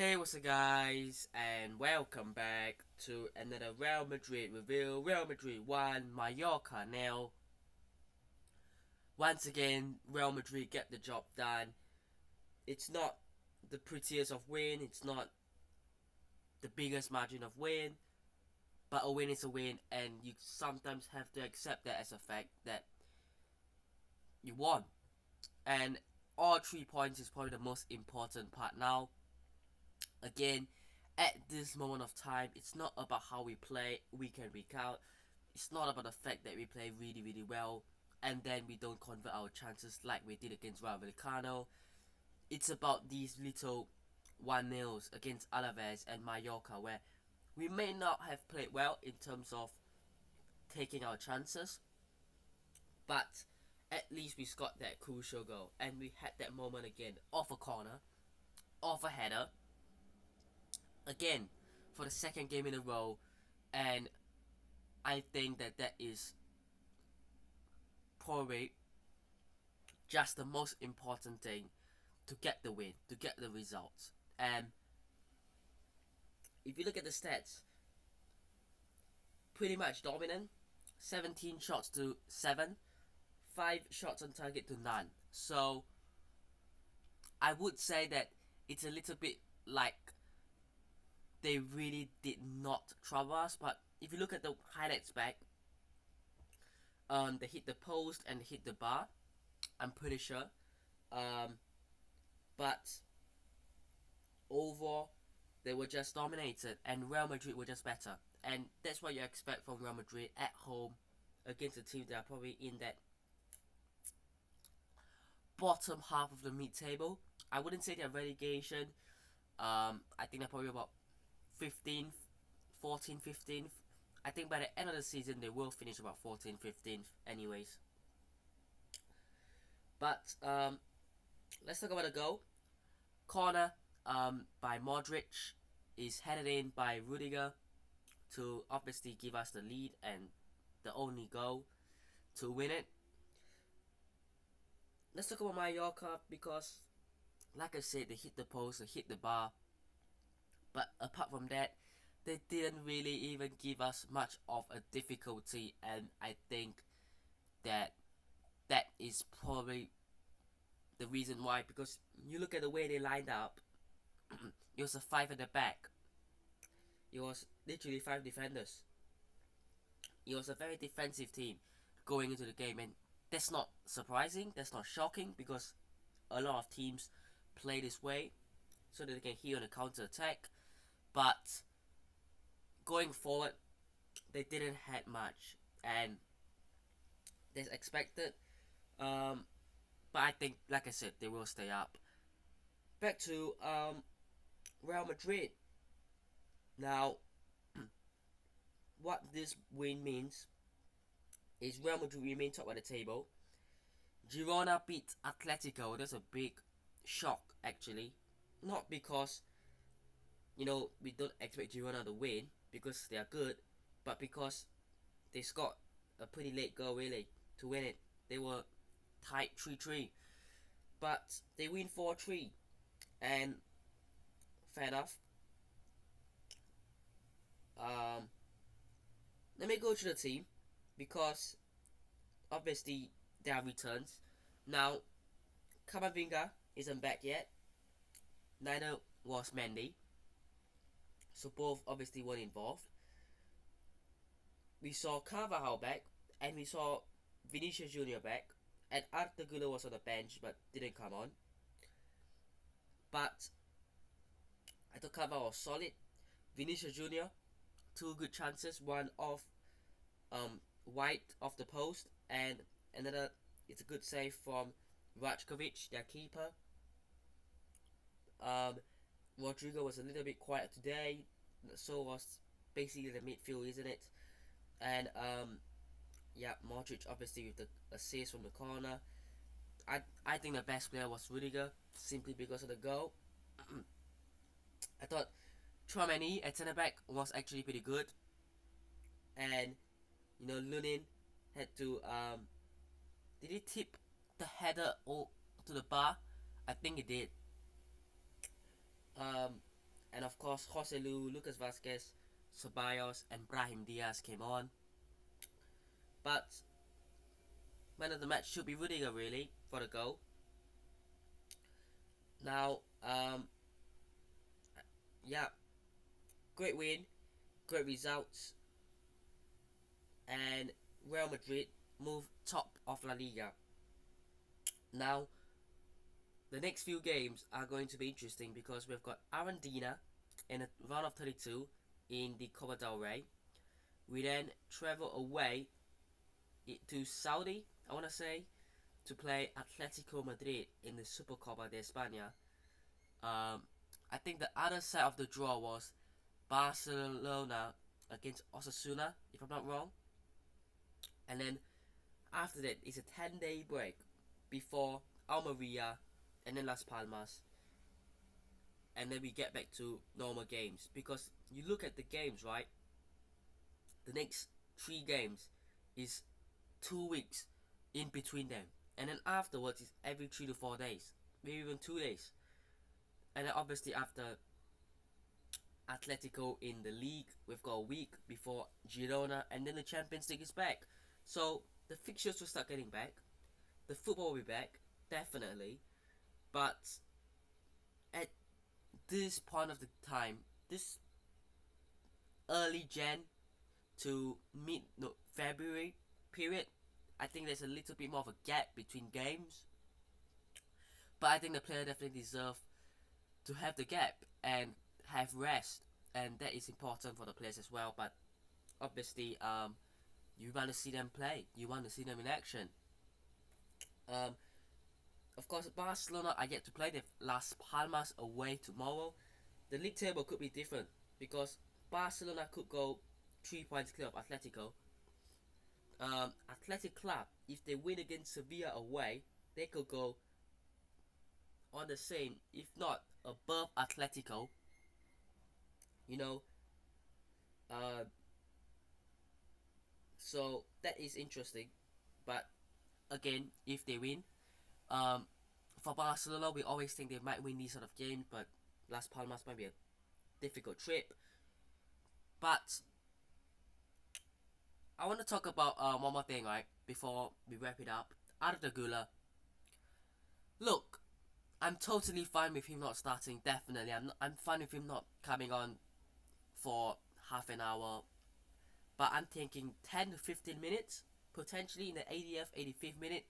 Hey, what's up, guys, and welcome back to another Real Madrid review. Real Madrid 1, Mallorca nil. Once again, Real Madrid get the job done. It's not the prettiest of win, it's not the biggest margin of win, but a win is a win, and you sometimes have to accept that as a fact that you won. And all 3 points is probably the most important part now. Again, at this moment of time, it's not about how we play week in, week out. It's not about the fact that we play really, really well and then we don't convert our chances like we did against Rayo Vallecano. It's about these little 1-0s against Alaves and Mallorca where we may not have played well in terms of taking our chances, but at least we got that crucial goal and we had that moment again off a corner, off a header, again for the second game in a row, and I think that is probably just the most important thing to get the win, to get the results. And if you look at the stats, pretty much dominant. 17 shots to 7, 5 shots on target to none. So I would say that it's a little bit like they really did not trouble us. But if you look at the highlights back, they hit the post and hit the bar. I'm pretty sure. Um, but overall, they were just dominated, and Real Madrid were just better. And that's what you expect from Real Madrid at home against a team that are probably in that bottom half of the mid-table. I wouldn't say they're relegation. I think they're probably about 15th, 14th, 15th. I think by the end of the season they will finish about 14th, 15th anyways. But let's talk about the goal. Corner by Modric is headed in by Rüdiger to obviously give us the lead and the only goal to win it. Let's talk about Mallorca because, like I said, they hit the post, they hit the bar, but apart from that, they didn't really even give us much of a difficulty, and I think that that is probably the reason why. Because you look at the way they lined up, it was a 5 at the back. It was literally 5 defenders. It was a very defensive team going into the game, and that's not surprising, that's not shocking, because a lot of teams play this way so that they can hit on the counter attack. But going forward, they didn't have much, and that's expected. But I think, like I said, they will stay up. Back to Real Madrid. Now, what this win means is Real Madrid remain top of the table. Girona beat Atletico. That's a big shock, actually. Not because, we don't expect Girona to win because they are good, but because they scored a pretty late goal, really, to win it. They were tied 3-3, but they win 4-3, and fair enough. Let me go to the team because obviously there are returns. Now, Camavinga isn't back yet. Neither was Mendy. So both obviously weren't involved. We saw Carvajal back, and we saw Vinicius Junior back, and Arthur Güler was on the bench but didn't come on. But I thought Carvajal was solid. Vinicius Junior, 2 good chances, one off wide off the post, and another, it's a good save from Rajkovic, their keeper. Rodrigo was a little bit quiet today, so was basically the midfield, isn't it? And yeah, Modric obviously with the assist from the corner. I think the best player was Rüdiger, simply because of the goal. I thought Tchouaméni at centre back was actually pretty good, and Lunin had to did he tip the header to the bar? I think he did. course, Jose Lu, Lucas Vasquez, Ceballos, and Brahim Diaz came on. But man of the match should be Rüdiger, really, for the goal. Now, yeah, great win, great results, and Real Madrid move top of La Liga. Now, the next few games are going to be interesting because we've got Argentina in a round of 32 in the Copa del Rey. We then travel away to Saudi, I want to say, to play Atletico Madrid in the Supercopa de España. I think the other side of the draw was Barcelona against Osasuna, if I'm not wrong. And then after that, it's a 10-day break before Almeria and then Las Palmas. And then we get back to normal games. Because you look at the games, right? The next 3 games is 2 weeks in between them. And then afterwards, it's every 3 to 4 days. Maybe even 2 days. And then obviously after Atletico in the league, we've got a week before Girona, and then the Champions League is back. So the fixtures will start getting back. The football will be back, definitely. But at this point of the time, this early Jan to mid-February period, I think there's a little bit more of a gap between games. But I think the player definitely deserve to have the gap and have rest, and that is important for the players as well. But obviously, you want to see them play, you want to see them in action. Of course, Barcelona are yet to play. They've Las Palmas away tomorrow. The league table could be different because Barcelona could go 3 points clear of Atletico. Athletic Club, if they win against Sevilla away, they could go on the same, if not above Atletico. You know, so that is interesting. But again, if they win, for Barcelona, we always think they might win these sort of games, but Las Palmas might be a difficult trip. But I want to talk about one more thing, right, before we wrap it up. Arda Güler. Look, I'm totally fine with him not starting. Definitely, I'm fine with him not coming on for half an hour. But I'm thinking 10 to 15 minutes, potentially in the 80th, 85th minute.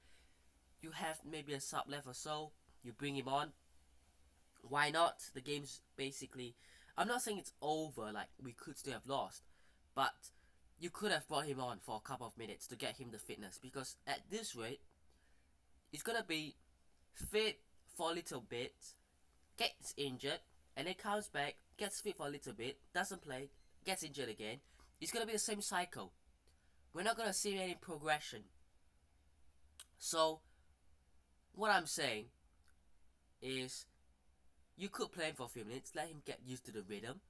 You have maybe a sub left or so. You bring him on. Why not? The game's basically, I'm not saying it's over, like we could still have lost, but you could have brought him on for a couple of minutes to get him the fitness, because at this rate, he's gonna be fit for a little bit, gets injured, and then comes back, gets fit for a little bit, doesn't play, gets injured again. It's gonna be the same cycle. We're not gonna see any progression. So, what I'm saying is, you could play him for a few minutes, let him get used to the rhythm,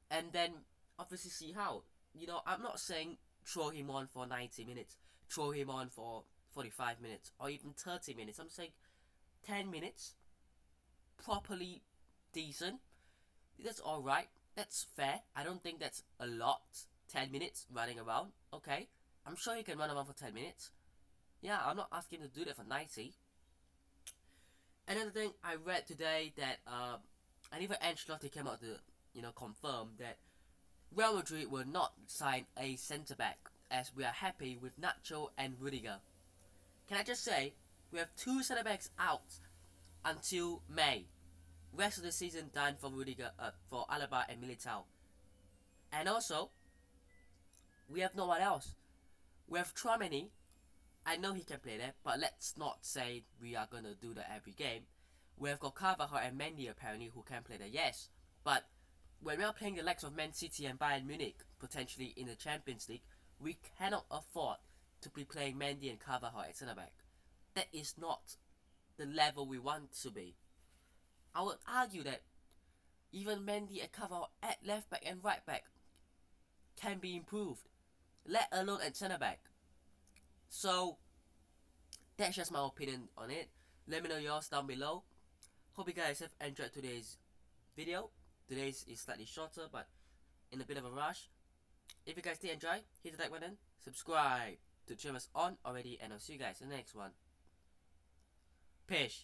and then obviously see how. You know, I'm not saying throw him on for 90 minutes, throw him on for 45 minutes, or even 30 minutes. I'm saying 10 minutes, properly decent. That's alright, that's fair. I don't think that's a lot. 10 minutes running around, okay. I'm sure he can run around for 10 minutes. Yeah, I'm not asking him to do that for 90. Another thing I read today that, and even Ancelotti came out to, confirm that Real Madrid will not sign a centre-back, as we are happy with Nacho and Rüdiger. Can I just say, we have 2 centre-backs out until May. Rest of the season done for Rüdiger, for Alaba and Militao. And also, we have no one else. We have Tchouaméni. I know he can play there, but let's not say we are gonna do that every game. We have got Carvajal and Mendy apparently who can play there, yes. But when we are playing the likes of Man City and Bayern Munich, potentially in the Champions League, we cannot afford to be playing Mendy and Carvajal at centre back. That is not the level we want to be. I would argue that even Mendy and Carvajal at left back and right back can be improved, let alone at centre back. So that's just my opinion on it. Let me know yours down below. Hope you guys have enjoyed today's video. Today's is slightly shorter, but in a bit of a rush. If you guys did enjoy, hit the like button, subscribe to cheer us on already, and I'll see you guys in the next one. Peace.